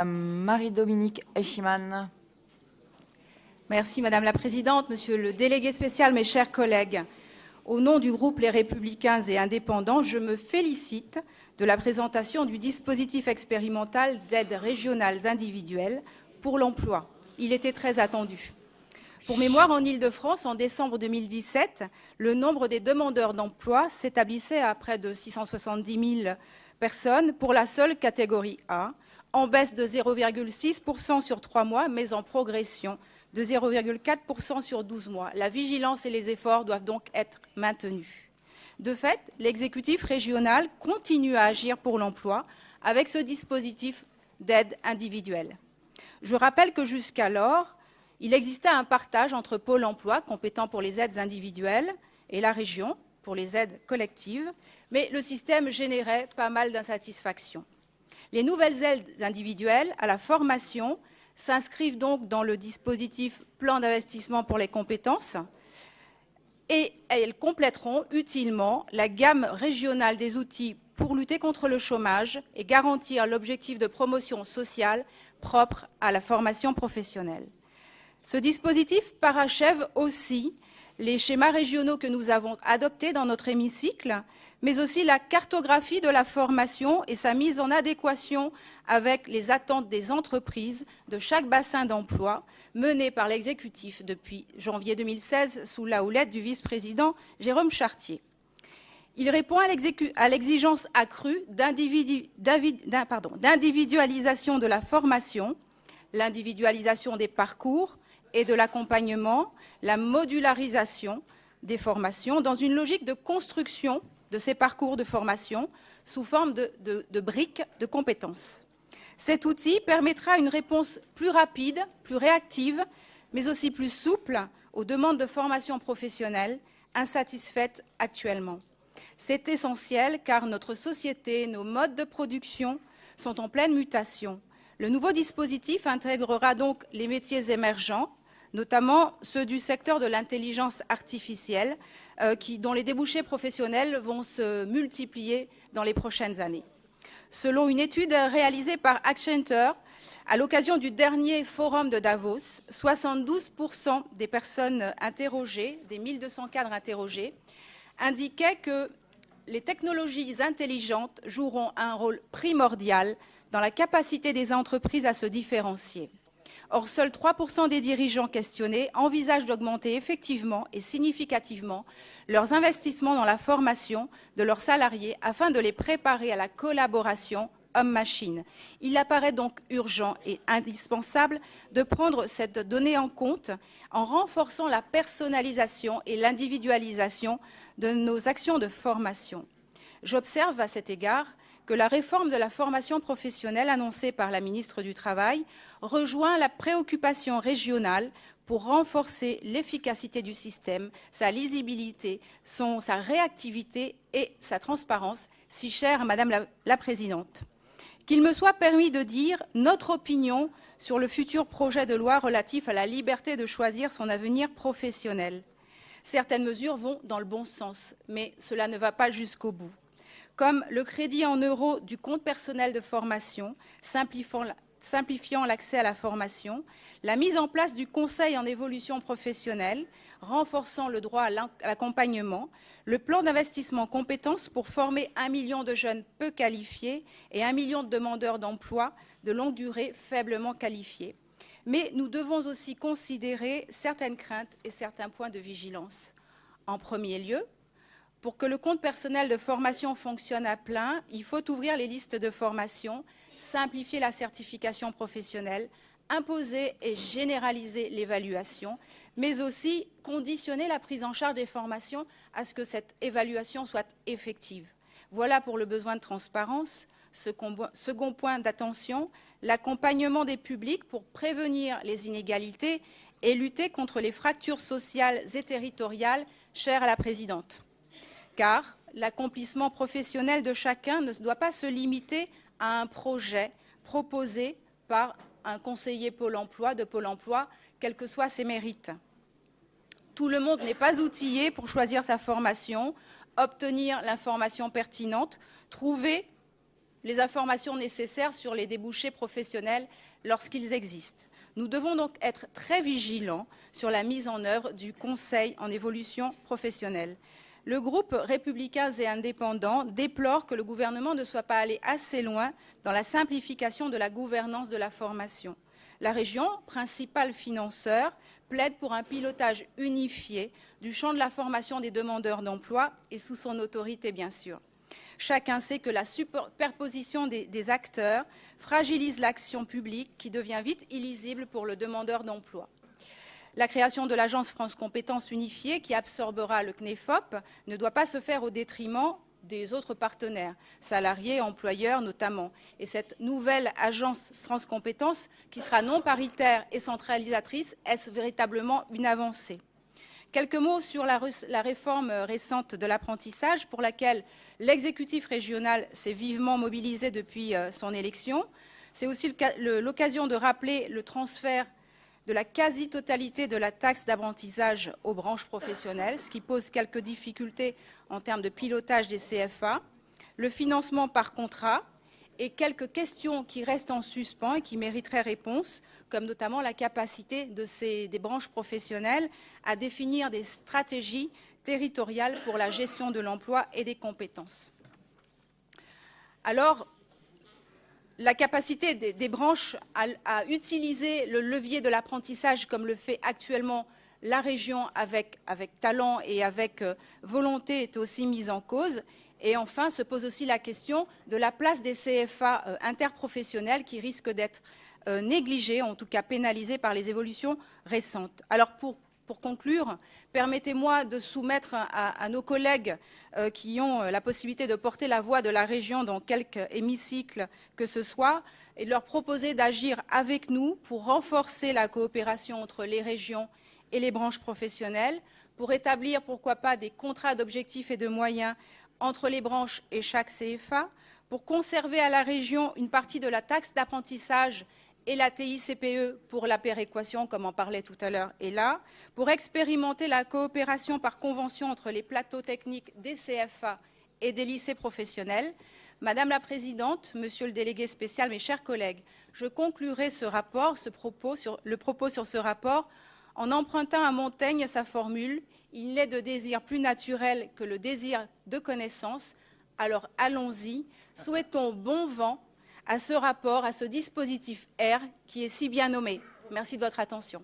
Marie-Dominique Aeschlimann. Merci Madame la Présidente, Monsieur le délégué spécial, mes chers collègues. Au nom du groupe Les Républicains et Indépendants, je me félicite de la présentation du dispositif expérimental d'aide régionales individuelles pour l'emploi. Il était très attendu. Pour mémoire, en Île-de-France, en décembre 2017, le nombre des demandeurs d'emploi s'établissait à près de 670 000 personnes pour la seule catégorie A, en baisse de 0,6% sur 3 mois, mais en progression de 0,4% sur 12 mois. La vigilance et les efforts doivent donc être maintenus. De fait, l'exécutif régional continue à agir pour l'emploi avec ce dispositif d'aide individuelle. Je rappelle que jusqu'alors, il existait un partage entre Pôle emploi, compétent pour les aides individuelles, et la région, pour les aides collectives, mais le système générait pas mal d'insatisfaction. Les nouvelles aides individuelles à la formation s'inscrivent donc dans le dispositif plan d'investissement pour les compétences et elles compléteront utilement la gamme régionale des outils pour lutter contre le chômage et garantir l'objectif de promotion sociale propre à la formation professionnelle. Ce dispositif parachève aussi les schémas régionaux que nous avons adoptés dans notre hémicycle, mais aussi la cartographie de la formation et sa mise en adéquation avec les attentes des entreprises de chaque bassin d'emploi menée par l'exécutif depuis janvier 2016 sous la houlette du vice-président Jérôme Chartier. Il répond à l'exigence accrue d'individualisation de la formation, l'individualisation des parcours et de l'accompagnement, la modularisation des formations dans une logique de construction de ces parcours de formation sous forme de briques de compétences. Cet outil permettra une réponse plus rapide, plus réactive, mais aussi plus souple aux demandes de formation professionnelle insatisfaites actuellement. C'est essentiel car notre société, nos modes de production sont en pleine mutation. Le nouveau dispositif intégrera donc les métiers émergents, notamment ceux du secteur de l'intelligence artificielle, dont les débouchés professionnels vont se multiplier dans les prochaines années. Selon une étude réalisée par Accenture, à l'occasion du dernier forum de Davos, 72% des personnes interrogées, des 1200 cadres interrogés, indiquaient que les technologies intelligentes joueront un rôle primordial dans la capacité des entreprises à se différencier. Or, seuls 3% des dirigeants questionnés envisagent d'augmenter effectivement et significativement leurs investissements dans la formation de leurs salariés afin de les préparer à la collaboration homme-machine. Il apparaît donc urgent et indispensable de prendre cette donnée en compte en renforçant la personnalisation et l'individualisation de nos actions de formation. J'observe à cet égard que la réforme de la formation professionnelle annoncée par la ministre du Travail rejoint la préoccupation régionale pour renforcer l'efficacité du système, sa lisibilité, sa réactivité et sa transparence, si chère à Madame la Présidente. Qu'il me soit permis de dire notre opinion sur le futur projet de loi relatif à la liberté de choisir son avenir professionnel. Certaines mesures vont dans le bon sens, mais cela ne va pas jusqu'au bout, comme le crédit en euros du compte personnel de formation, simplifiant l'accès à la formation, la mise en place du conseil en évolution professionnelle, renforçant le droit à l'accompagnement, le plan d'investissement compétences pour former 1 million de jeunes peu qualifiés et 1 million de demandeurs d'emploi de longue durée faiblement qualifiés. Mais nous devons aussi considérer certaines craintes et certains points de vigilance. En premier lieu, pour que le compte personnel de formation fonctionne à plein, il faut ouvrir les listes de formation, simplifier la certification professionnelle, imposer et généraliser l'évaluation, mais aussi conditionner la prise en charge des formations à ce que cette évaluation soit effective. Voilà pour le besoin de transparence. Second point d'attention, l'accompagnement des publics pour prévenir les inégalités et lutter contre les fractures sociales et territoriales chères à la Présidente. Car l'accomplissement professionnel de chacun ne doit pas se limiter à un projet proposé par un conseiller de Pôle emploi, quels que soient ses mérites. Tout le monde n'est pas outillé pour choisir sa formation, obtenir l'information pertinente, trouver les informations nécessaires sur les débouchés professionnels lorsqu'ils existent. Nous devons donc être très vigilants sur la mise en œuvre du Conseil en évolution professionnelle. Le groupe Républicains et Indépendants déplore que le gouvernement ne soit pas allé assez loin dans la simplification de la gouvernance de la formation. La région, principal financeur, plaide pour un pilotage unifié du champ de la formation des demandeurs d'emploi et sous son autorité, bien sûr. Chacun sait que la superposition des acteurs fragilise l'action publique qui devient vite illisible pour le demandeur d'emploi. La création de l'agence France Compétences unifiée qui absorbera le CNEFOP ne doit pas se faire au détriment des autres partenaires, salariés, employeurs notamment. Et cette nouvelle agence France Compétences, qui sera non paritaire et centralisatrice, est-ce véritablement une avancée ? Quelques mots sur la réforme récente de l'apprentissage pour laquelle l'exécutif régional s'est vivement mobilisé depuis son élection. C'est aussi l'occasion de rappeler le transfert de la quasi-totalité de la taxe d'apprentissage aux branches professionnelles, ce qui pose quelques difficultés en termes de pilotage des CFA, le financement par contrat et quelques questions qui restent en suspens et qui mériteraient réponse, comme notamment la capacité des branches professionnelles à définir des stratégies territoriales pour la gestion de l'emploi et des compétences. Alors, la capacité des branches à utiliser le levier de l'apprentissage comme le fait actuellement la région avec talent et avec volonté est aussi mise en cause. Et enfin, se pose aussi la question de la place des CFA interprofessionnels qui risquent d'être négligés, en tout cas pénalisés par les évolutions récentes. Alors pour conclure, permettez-moi de soumettre à nos collègues qui ont la possibilité de porter la voix de la région dans quelque hémicycle que ce soit et de leur proposer d'agir avec nous pour renforcer la coopération entre les régions et les branches professionnelles, pour établir, pourquoi pas, des contrats d'objectifs et de moyens entre les branches et chaque CFA, pour conserver à la région une partie de la taxe d'apprentissage et la TICPE pour la péréquation, comme en parlait tout à l'heure, est là, pour expérimenter la coopération par convention entre les plateaux techniques des CFA et des lycées professionnels. Madame la Présidente, Monsieur le délégué spécial, mes chers collègues, je conclurai le propos sur ce rapport en empruntant à Montaigne sa formule « Il n'est de désir plus naturel que le désir de connaissance ». Alors allons-y, souhaitons bon vent à ce rapport, à ce dispositif R qui est si bien nommé. Merci de votre attention.